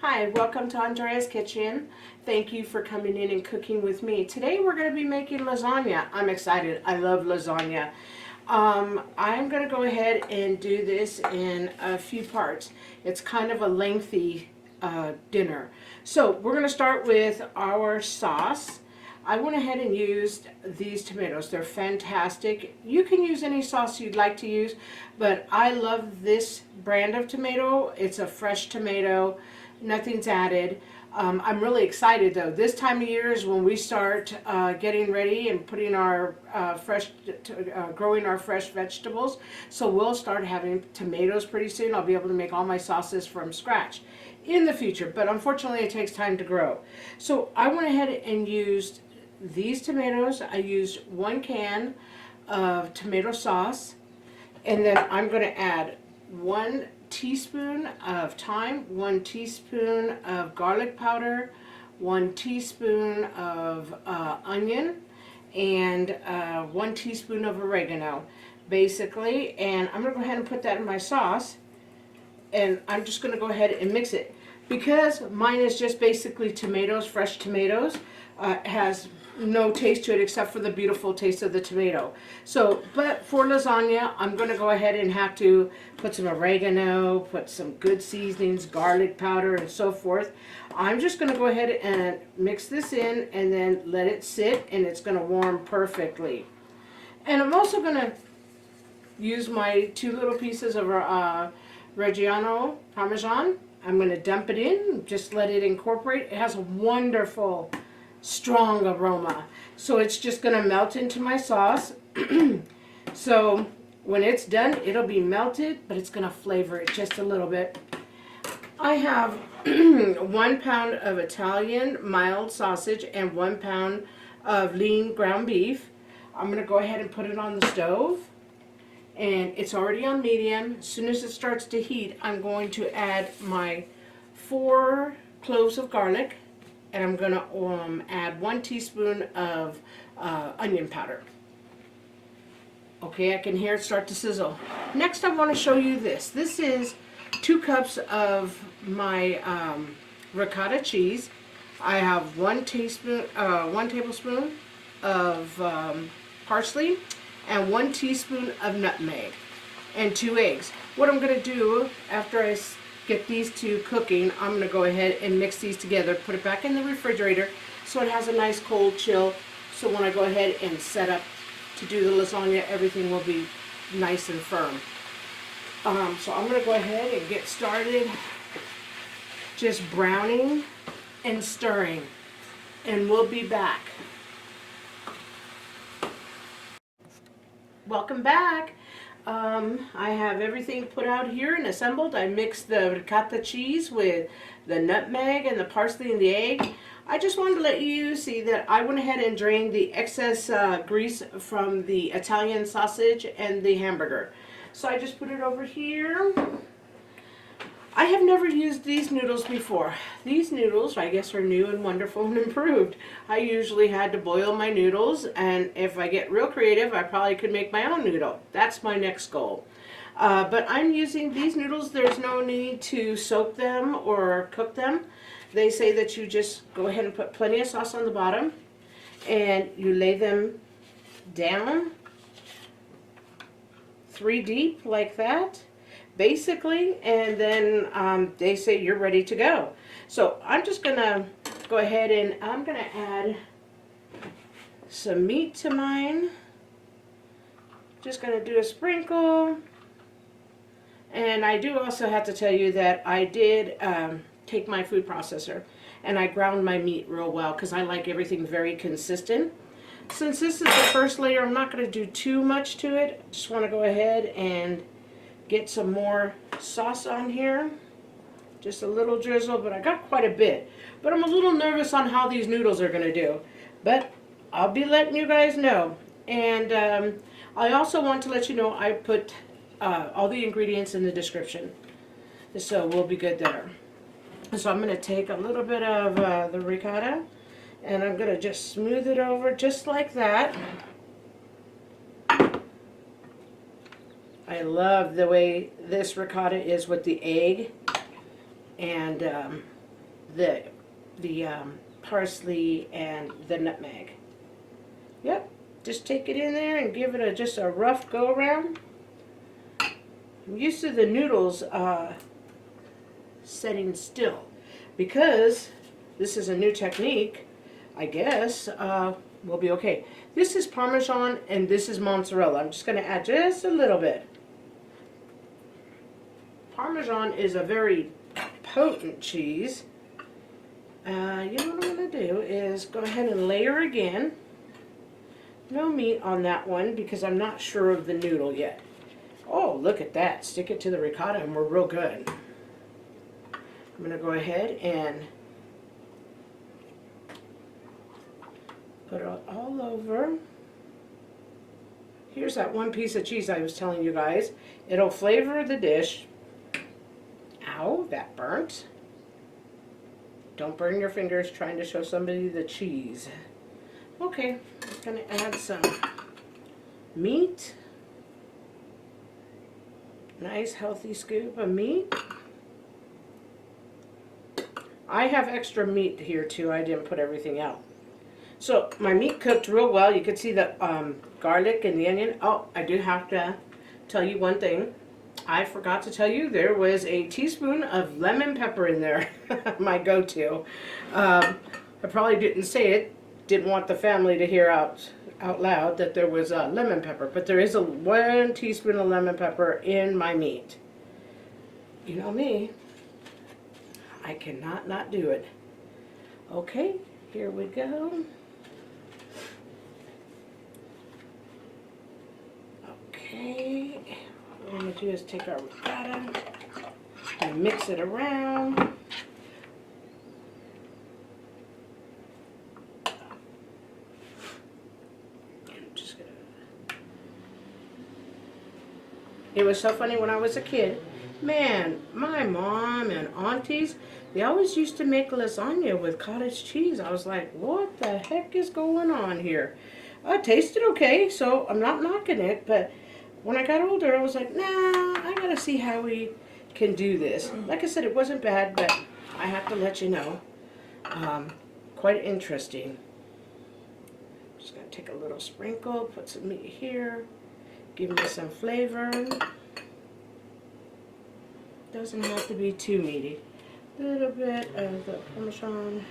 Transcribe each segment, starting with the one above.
Hi, welcome to Andrea's Kitchen. Thank you for coming in and cooking with me. Today we're going to be making lasagna. I'm excited. I love lasagna. I'm going to go ahead and do this in a few parts. It's kind of a lengthy dinner. So we're going to start with our sauce. I went ahead and used these tomatoes. They're fantastic. You can use any sauce you'd like to use, but I love this brand of tomato. It's a fresh tomato. Nothing's added. I'm really excited though. This time of year is when we start getting ready and putting our growing our fresh vegetables. So we'll start having tomatoes pretty soon. I'll be able to make all my sauces from scratch in the future, but unfortunately it takes time to grow. So I went ahead and used these tomatoes. I used 1 can of tomato sauce, and then I'm going to add 1 teaspoon of thyme, 1 teaspoon of garlic powder, 1 teaspoon of onion, and 1 teaspoon of oregano, basically. And I'm going to go ahead and put that in my sauce, and I'm just going to go ahead and mix it. Because mine is just basically tomatoes, fresh tomatoes, has no taste to it except for the beautiful taste of the tomato. So, but for lasagna, I'm going to go ahead and have to put some oregano, put some good seasonings, garlic powder, and so forth. I'm just going to go ahead and mix this in and then let it sit, and it's going to warm perfectly. And I'm also going to use my 2 little pieces of Reggiano Parmesan. I'm going to dump it in, just let it incorporate. It has a wonderful strong aroma, so it's just going to melt into my sauce. So when it's done, it'll be melted, but it's going to flavor it just a little bit. I have 1 pound of Italian mild sausage and 1 pound of lean ground beef. I'm going to go ahead and put it on the stove, and it's already on medium. As soon as it starts to heat, I'm going to add my 4 cloves of garlic, and I'm going to add 1 teaspoon of onion powder. Okay, I can hear it start to sizzle. Next, I want to show you this. This is 2 cups of my ricotta cheese. I have 1 tablespoon of parsley and 1 teaspoon of nutmeg and 2 eggs. What I'm going to do after I get these 2 cooking, I'm going to go ahead and mix these together, put it back in the refrigerator so it has a nice cold chill, so when I go ahead and set up to do the lasagna, everything will be nice and firm. So I'm going to go ahead and get started just browning and stirring, and we'll be back. Welcome back. I have everything put out here and assembled. I mixed the ricotta cheese with the nutmeg and the parsley and the egg. I just wanted to let you see that I went ahead and drained the excess grease from the Italian sausage and the hamburger. So I just put it over here. I have never used these noodles before. These noodles, I guess, are new and wonderful and improved. I usually had to boil my noodles, and if I get real creative, I probably could make my own noodle. That's my next goal. But I'm using these noodles. There's no need to soak them or cook them. They say that you just go ahead and put plenty of sauce on the bottom, and you lay them down 3 deep like that, basically, and then they say you're ready to go. So I'm just gonna go ahead and I'm gonna add some meat to mine. Just gonna do a sprinkle. And I do also have to tell you that I did take my food processor and I ground my meat real well because I like everything very consistent. Since this is the first layer, I'm not going to do too much to it. Just want to go ahead and get some more sauce on here. Just a little drizzle, but I got quite a bit. But I'm a little nervous on how these noodles are going to do. But I'll be letting you guys know. And I also want to let you know I put all the ingredients in the description. So we'll be good there. So I'm going to take a little bit of the ricotta, and I'm going to just smooth it over just like that. I love the way this ricotta is with the egg, and the parsley and the nutmeg. Yep, just take it in there and give it just a rough go around. I'm used to the noodles setting still because this is a new technique. I guess we'll be okay. This is Parmesan and this is mozzarella. I'm just going to add just a little bit. Parmesan is a very potent cheese. You know what I'm going to do is go ahead and layer again. No meat on that one because I'm not sure of the noodle yet. Oh, look at that. Stick it to the ricotta and we're real good. I'm going to go ahead and put it all over. Here's that one piece of cheese I was telling you guys. It'll flavor the dish. Ow, that burnt. Don't burn your fingers trying to show somebody the cheese. Okay, I'm going to add some meat. Nice healthy scoop of meat. I have extra meat here too. I didn't put everything out. So my meat cooked real well. You could see the garlic and the onion. Oh, I do have to tell you one thing. I forgot to tell you there was a teaspoon of lemon pepper in there. My go-to. I probably didn't say it. Didn't want the family to hear out loud that there was lemon pepper. But there is 1 teaspoon of lemon pepper in my meat. You know me. I cannot not do it. Okay, here we go. Okay, what we're going to do is take our ricotta and mix it around. I'm just gonna... It was so funny when I was a kid. Man, my mom and aunties, they always used to make lasagna with cottage cheese. I was like, what the heck is going on here? It tasted okay, so I'm not knocking it, but when I got older, I was like, nah, I gotta see how we can do this. Like I said, it wasn't bad, but I have to let you know. Quite interesting. Just gonna take a little sprinkle, put some meat here, give me some flavor. Doesn't have to be too meaty. A little bit of the Parmesan.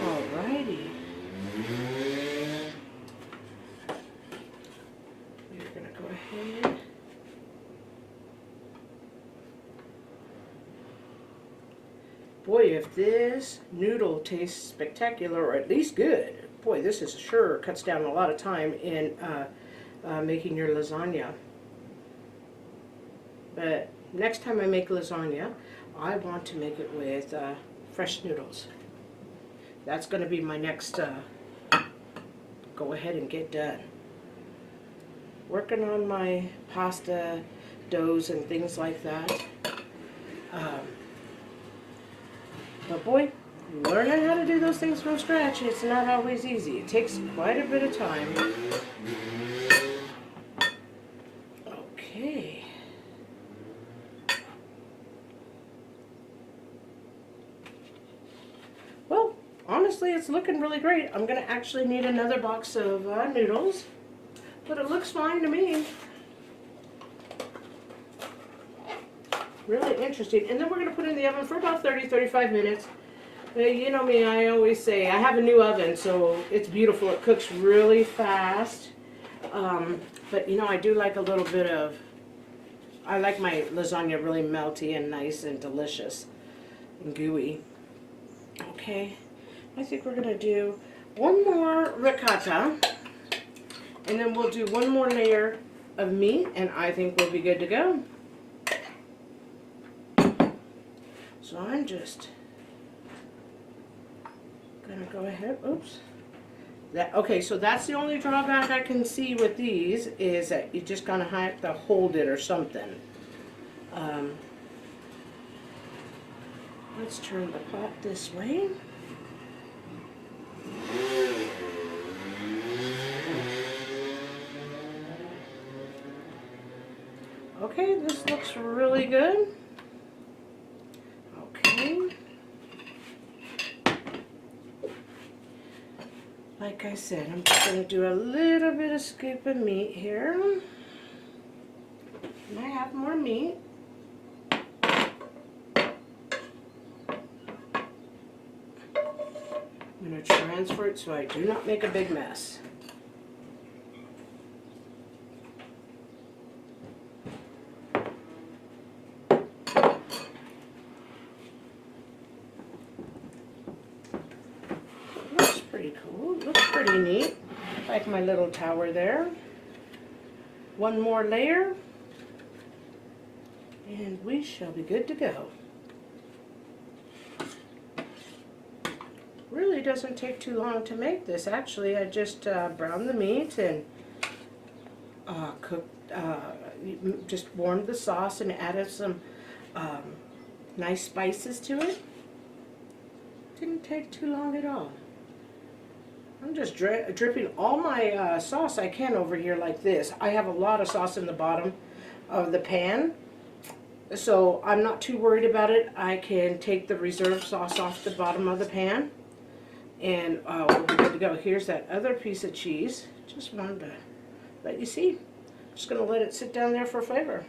Alrighty. We're gonna go ahead. Boy, if this noodle tastes spectacular, or at least good. Boy, this is sure cuts down a lot of time in making your lasagna. But next time I make lasagna, I want to make it with fresh noodles. That's going to be my next go ahead and get done. Working on my pasta doughs and things like that. But boy, learning how to do those things from scratch, it's not always easy. It takes quite a bit of time. Okay. Well, honestly, it's looking really great. I'm going to actually need another box of noodles, but it looks fine to me. Really interesting. And then we're going to put it in the oven for about 30-35 minutes. You know me, I always say, I have a new oven, so it's beautiful. It cooks really fast. But, you know, I do like a little bit of, I like my lasagna really melty and nice and delicious and gooey. Okay, I think we're going to do one more ricotta, and then we'll do one more layer of meat, and I think we'll be good to go. So I'm just gonna go ahead, oops. Okay, so that's the only drawback I can see with these is that you just kind of have to hold it or something. Let's turn the pot this way. Okay, this looks really good. Okay. Like I said, I'm just going to do a little bit of scoop of meat here. And I have more meat. I'm going to transfer it so I do not make a big mess. Looks pretty cool. Looks pretty neat. Like my little tower there. One more layer. And we shall be good to go. Really doesn't take too long to make this. Actually, I just browned the meat and just warmed the sauce and added some nice spices to it. Didn't take too long at all. I'm just dripping all my sauce I can over here like this. I have a lot of sauce in the bottom of the pan, so I'm not too worried about it. I can take the reserve sauce off the bottom of the pan, and we'll be good to go. Here's that other piece of cheese. Just wanted to let you see. Just going to let it sit down there for flavor.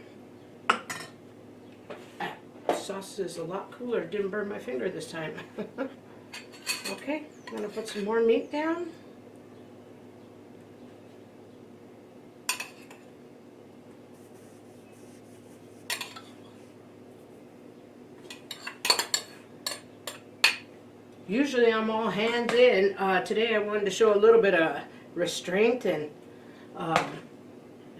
Sauce is a lot cooler. Didn't burn my finger this time. Okay, I'm going to put some more meat down. Usually I'm all hands in. Today I wanted to show a little bit of restraint and a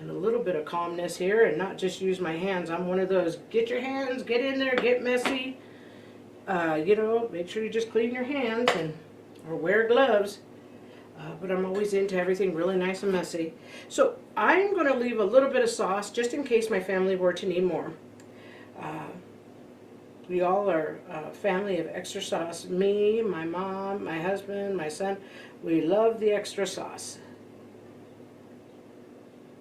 little bit of calmness here and not just use my hands. I'm one of those, get your hands, get in there, get messy. You know, make sure you just clean your hands and or wear gloves. But I'm always into everything really nice and messy. So I'm going to leave a little bit of sauce just in case my family were to need more. We all are a family of extra sauce. Me, my mom, my husband, my son, we love the extra sauce.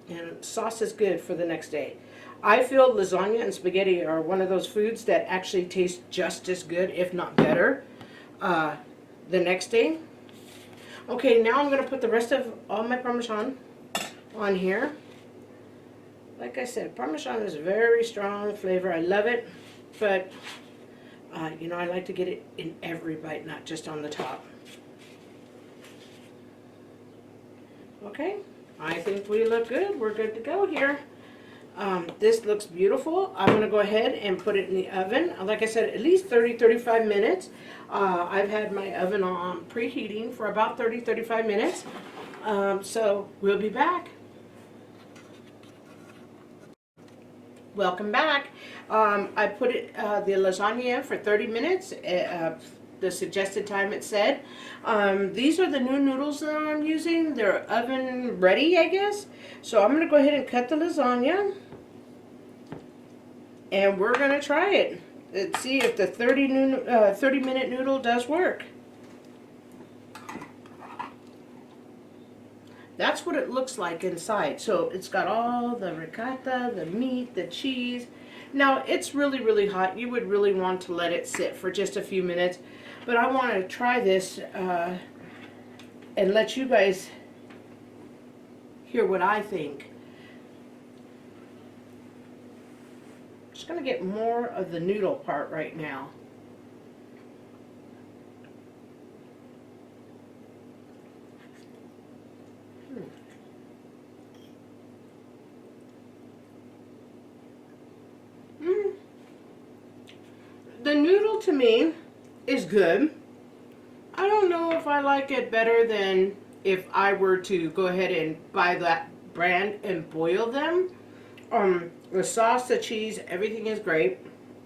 And sauce is good for the next day. I feel lasagna and spaghetti are one of those foods that actually taste just as good, if not better, the next day. Okay, now I'm going to put the rest of all my Parmesan on here. Like I said, Parmesan is a very strong flavor. I love it, but you know, I like to get it in every bite, not just on the top. Okay, I think we look good. We're good to go here. This looks beautiful. I'm going to go ahead and put it in the oven. Like I said, at least 30-35 minutes. I've had my oven on preheating for about 30-35 minutes. So we'll be back. Welcome back. I put the lasagna in for 30 minutes. The suggested time it said. These are the new noodles that I'm using. They're oven ready, I guess. So I'm going to go ahead and cut the lasagna. And we're going to try it. Let's see if the 30-minute noodle does work. That's what it looks like inside. So it's got all the ricotta, the meat, the cheese. Now it's really, really hot. You would really want to let it sit for just a few minutes. But I want to try this and let you guys hear what I think. Just going to get more of the noodle part right now. The noodle to me is good. I don't know if I like it better than if I were to go ahead and buy that brand and boil them. The sauce, the cheese, everything is great.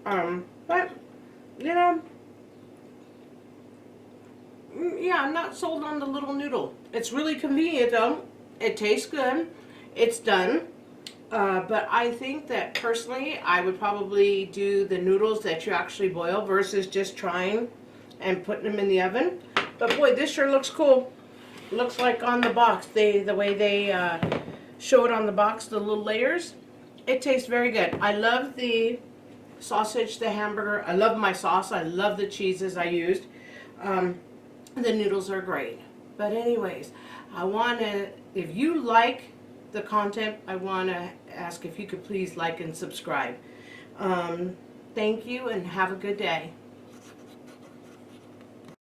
But, you know, yeah, I'm not sold on the little noodle. It's really convenient though. It tastes good. It's done. But I think that personally, I would probably do the noodles that you actually boil versus just trying and putting them in the oven. But boy, this sure looks cool. Looks like on the box, the way they show it on the box, the little layers. It tastes very good. I love the sausage, the hamburger. I love my sauce. I love the cheeses I used. The noodles are great. But anyways, I want to, if you like the content, I want to ask if you could please like and subscribe. Thank you and have a good day.